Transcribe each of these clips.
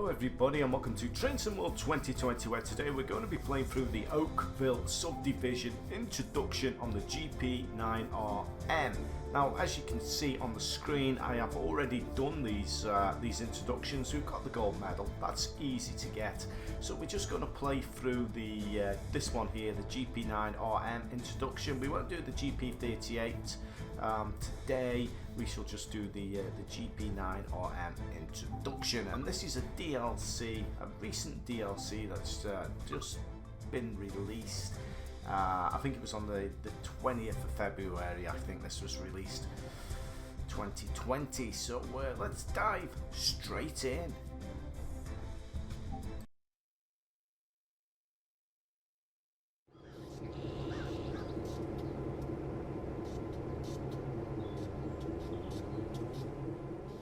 Hello everybody and welcome to Train Sim World 2020, where today we're going to be playing through the Oakville Subdivision introduction on the GP9RM. Now, as you can see on the screen, I have already done these introductions. We've got the gold medal, that's easy to get. So we're just going to play through the this one here, the GP9RM introduction. We won't do the GP38 today. We shall just do the GP9RM introduction, and this is a DLC, a recent DLC that's just been released. I think it was on the 20th of February. I think this was released 2020. So let's dive straight in.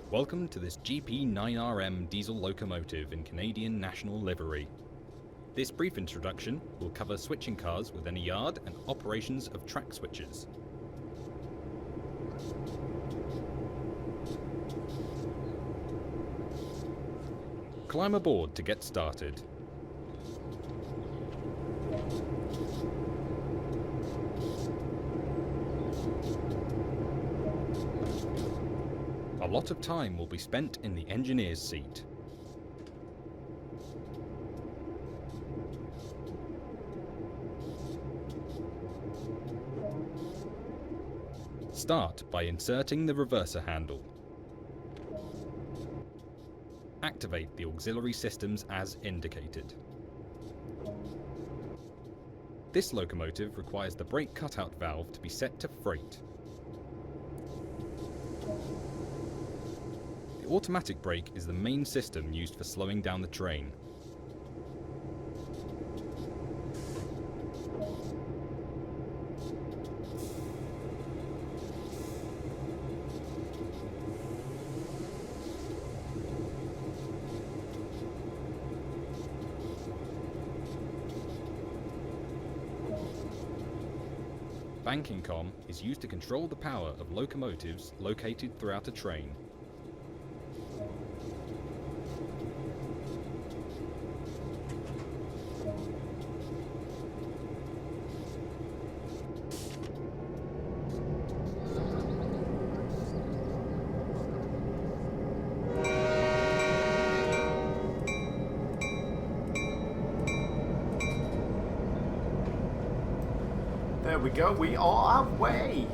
Welcome to this GP9RM diesel locomotive in Canadian national livery. This brief introduction will cover switching cars within a yard and operations of track switches. Climb aboard to get started. A lot of time will be spent in the engineer's seat. Start by inserting the reverser handle. Activate the auxiliary systems as indicated. This locomotive requires the brake cutout valve to be set to freight. The automatic brake is the main system used for slowing down the train. Banking com is used to control the power of locomotives located throughout a train. There we go, we are away.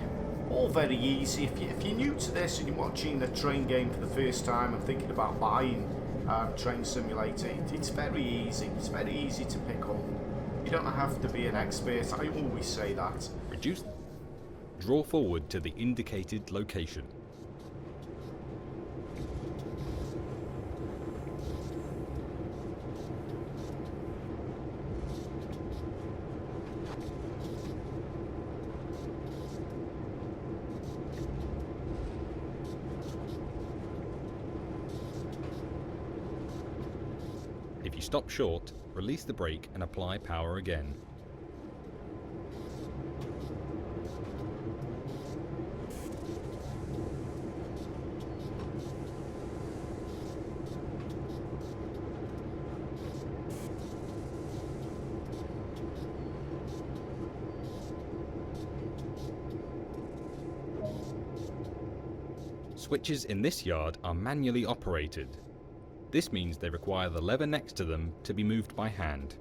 All very easy. If you're new to this and you're watching a train game for the first time and thinking about buying Train Simulator, it's very easy. It's very easy to pick up. You don't have to be an expert. I always say that. Reduce. Draw forward to the indicated location. If you stop short, release the brake and apply power again. Switches in this yard are manually operated. This means they require the lever next to them to be moved by hand.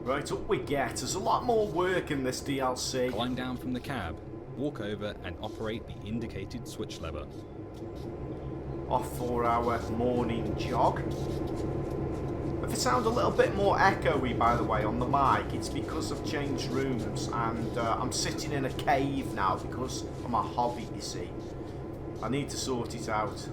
Right, up we get. There's a lot more work in this DLC. Climb down from the cab, walk over and operate the indicated switch lever. Off for our morning jog. If it sounds a little bit more echoey, by the way, on the mic, it's because I've changed rooms and I'm sitting in a cave now because of my hobby, you see. I need to sort it out.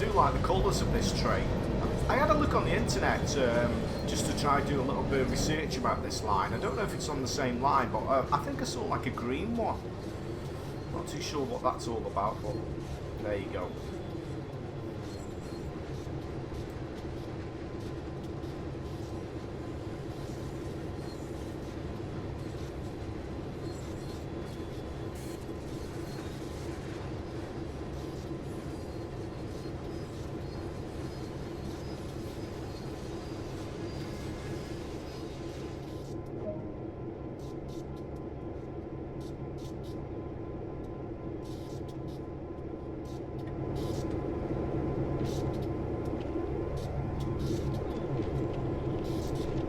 do like the colours of this train. I had a look on the internet just to try to do a little bit of research about this line. I don't know if it's on the same line, but I think I saw like a green one. Not too sure what that's all about, but there you go.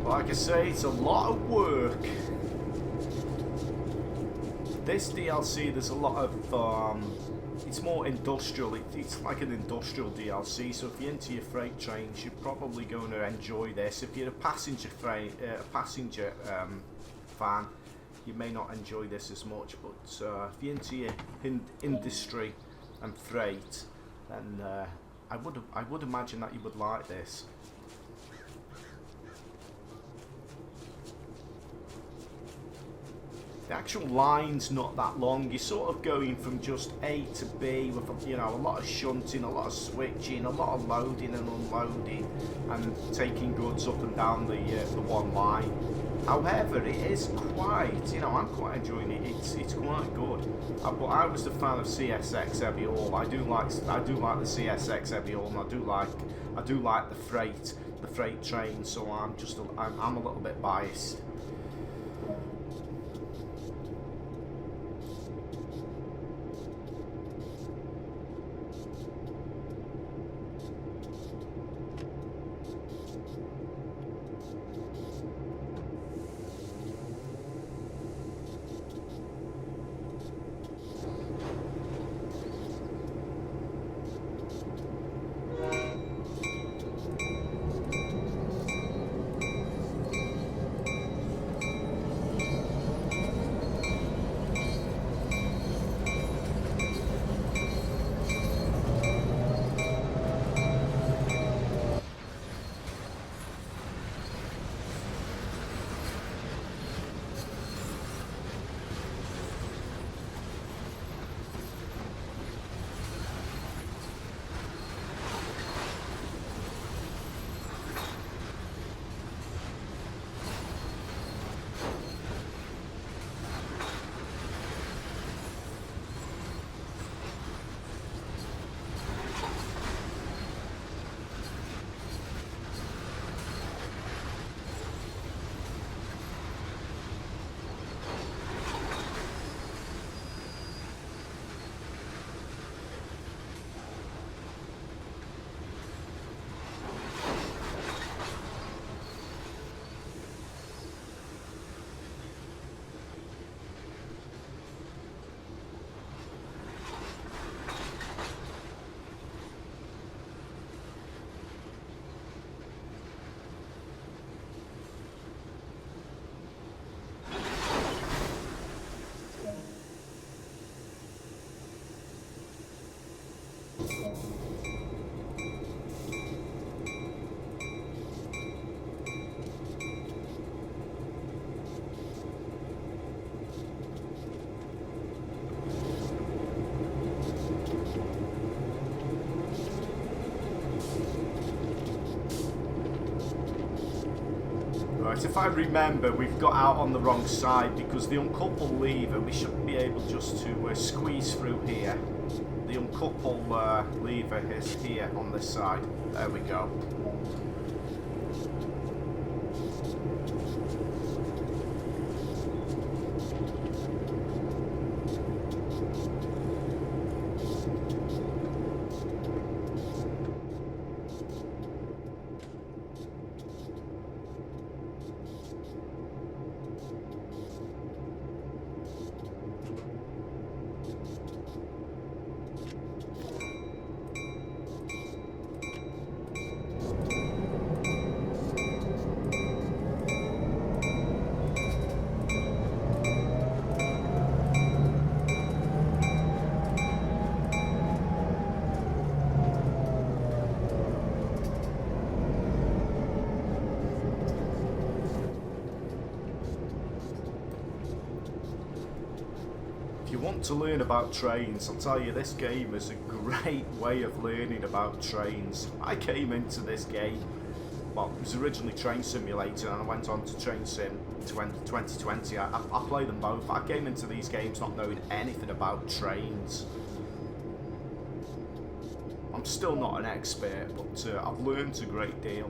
Like I say, it's a lot of work. This DLC, there's a lot of, it's more industrial. It's like an industrial DLC, so if you're into your freight trains, you're probably going to enjoy this. If you're a passenger fan, you may not enjoy this as much, but if you're into your industry and freight, then I would imagine that you would like this. The actual line's not that long. You're sort of going from just A to B with, you know, a lot of shunting, a lot of switching, a lot of loading and unloading, and taking goods up and down the one line. However, it is quite, you know, I'm quite enjoying it. It's quite good. But I was a fan of CSX Heavy Haul. I do like the CSX Heavy Haul, and I do like the freight train. So I'm a little bit biased. Right, if I remember, we've got out on the wrong side because the uncoupled lever, we should be able just to squeeze through here. The uncoupled lever is here on this side. There we go. want to learn about trains, I'll tell you, this game is a great way of learning about trains. I came into this game, well, it was originally Train Simulator, and I went on to Train Sim 2020. I play them both. I came into these games not knowing anything about trains. I'm still not an expert, but I've learned a great deal.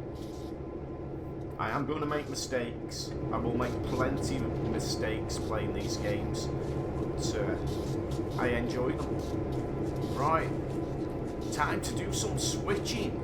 I am going to make mistakes. I will make plenty of mistakes playing these games, but I enjoy them. Right, time to do some switching.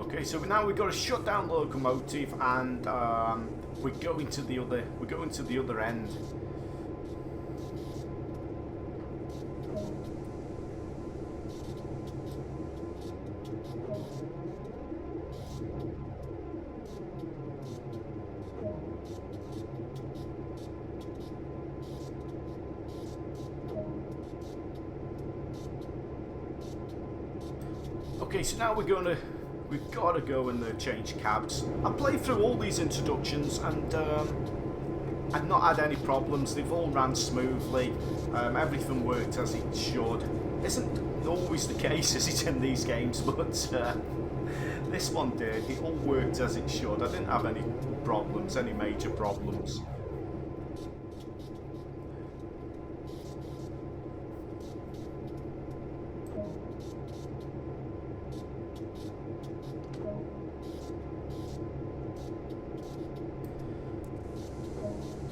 Okay, so now we've got to shut down Locomotive, and we're going to the other end. Okay, so now we've got to go and change cabs. I played through all these introductions, and I've not had any problems. They've all ran smoothly. Everything worked as it should. Isn't always the case, is it, in these games? But this one did. It all worked as it should. I didn't have any problems, any major problems.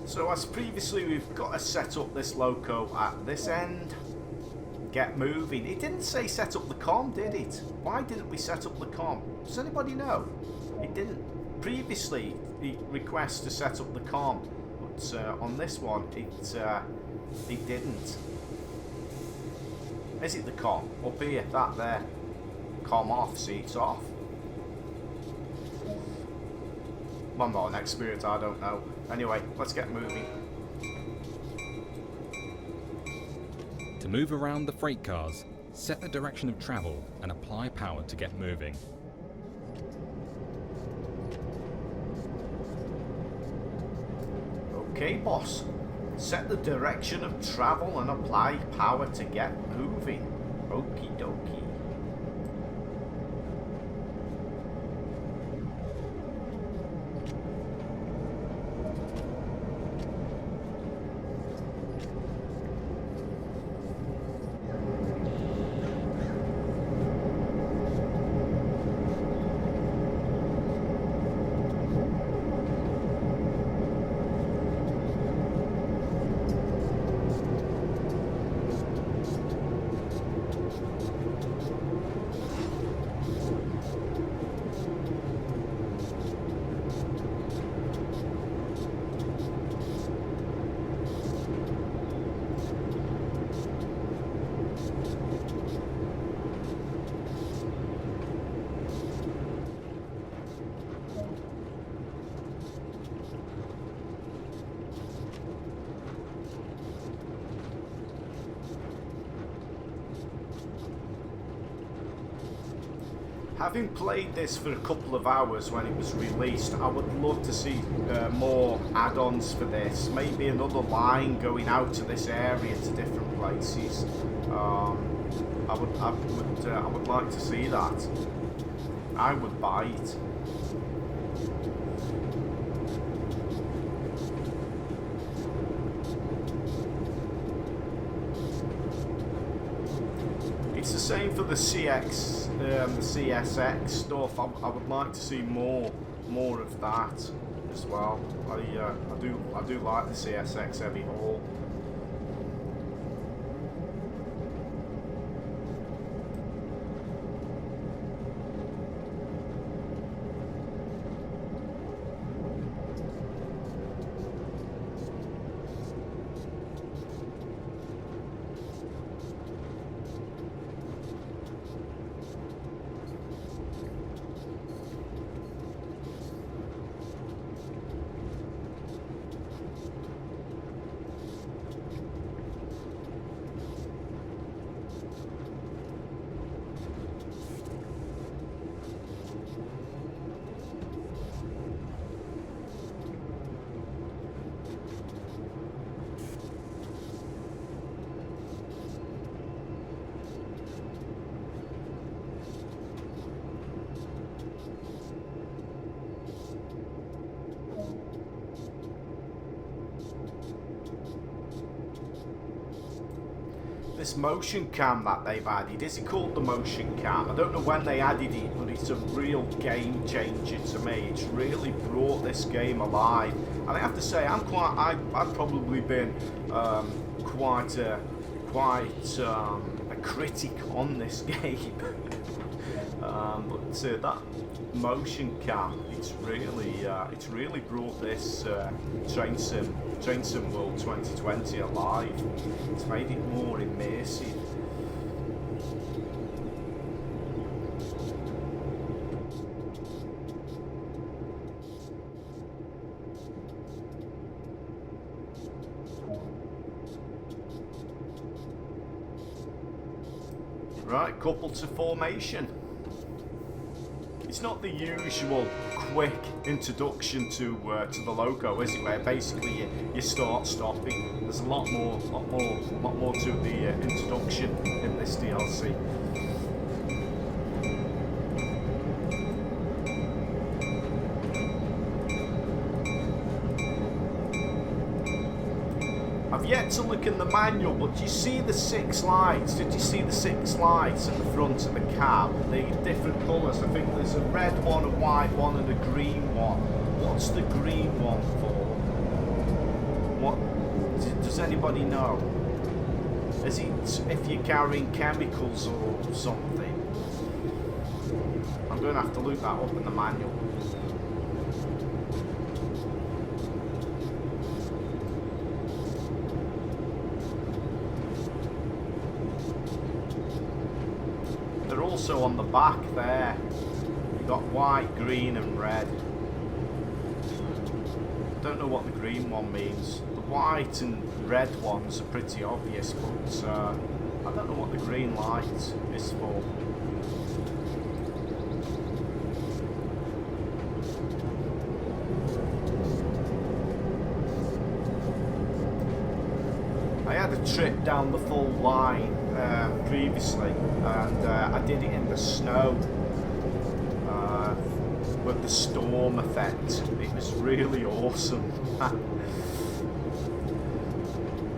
So as previously, we've got to set up this loco at this end. Get moving. It didn't say set up the com, did it? Why didn't we set up the com? Does anybody know? It didn't. Previously, it requests to set up the com, but on this one, it didn't. Is it the com? Up here, that there. Com off, see, it's off. I'm not an expert, I don't know. Anyway, let's get moving. To move around the freight cars, set the direction of travel and apply power to get moving. Okay, boss. Set the direction of travel and apply power to get moving. Okie dokie. Having played this for a couple of hours when it was released, I would love to see more add-ons for this. Maybe another line going out to this area to different places. I would like to see that. I would buy it. It's the same for the CX, the CSX stuff. I would like to see more of that as well. I do like the CSX heavy haul. This motion cam that they've added, is it called the motion cam? I don't know when they added it, but it's a real game changer to me. It's really brought this game alive. And I have to say, I've probably been quite a critic on this game. But that motion cam, it's really brought this Train Sim World 2020 alive. It's made it more immersive. Right, couple to formation. It's not the usual quick introduction to the loco, is it? Where basically you start stopping. There's a lot more to the introduction in this DLC. I've yet to look in the manual, but do you see the 6 lights? Did you see the 6 lights at the front of the cab? They're different colours. I think there's a red one, a white one, and a green one. What's the green one for? What? Does anybody know? Is it if you're carrying chemicals or something? I'm going to have to look that up in the manual. Also on the back there, you've got white, green and red. Don't know what the green one means. The white and red ones are pretty obvious, but I don't know what the green light is for. I had a trip down the full line previously, and I did it in the snow with the storm effect. It was really awesome.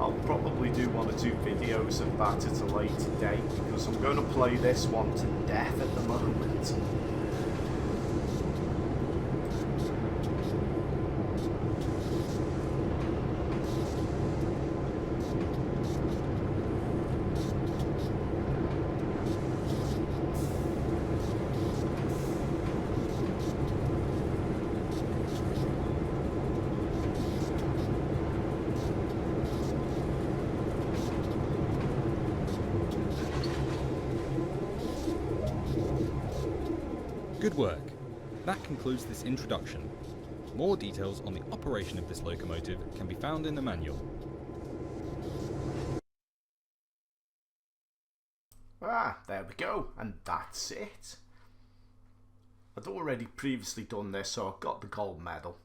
I'll probably do 1 or 2 videos of that at a later date, because I'm going to play this one to death at the moment. Good work. That concludes this introduction. More details on the operation of this locomotive can be found in the manual. Ah, there we go, and that's it. I'd already previously done this, so I've got the gold medal.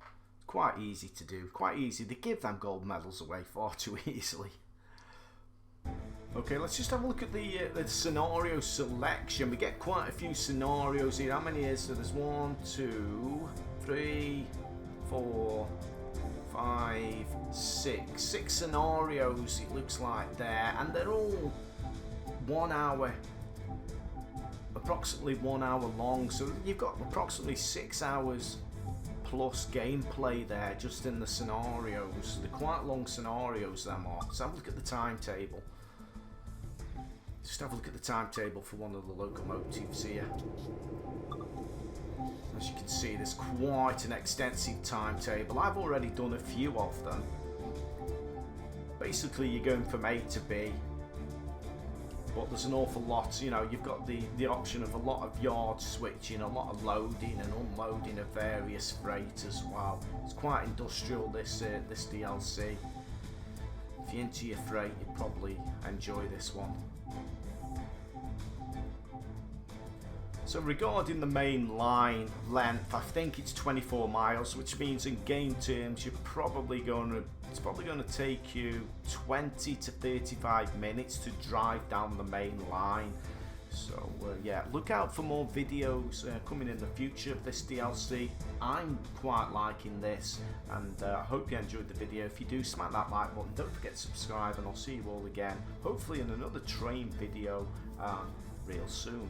Quite easy to do, quite easy. They give them gold medals away far too easily. Okay, let's just have a look at the scenario selection. We get quite a few scenarios here. How many is there? There's 1, 2, 3, 4, 5, 6. 6 scenarios it looks like there, and they're all 1 hour, approximately 1 hour long. So you've got approximately 6 hours plus gameplay there just in the scenarios. They're quite long scenarios, them are. Let's have a look at the timetable. Just have a look at the timetable for one of the locomotives here. As you can see, there's quite an extensive timetable. I've already done a few of them. Basically, you're going from A to B, but there's an awful lot. You know, you've got the option of a lot of yard switching, a lot of loading and unloading of various freight as well. It's quite industrial, this DLC. If you're into your freight, you'd probably enjoy this one. So regarding the main line length, I think it's 24 miles, which means in game terms it's probably going to take you 20 to 35 minutes to drive down the main line. So yeah, look out for more videos coming in the future of this DLC. I'm quite liking this, and I hope you enjoyed the video. If you do, smack that like button, don't forget to subscribe, and I'll see you all again, hopefully in another train video real soon.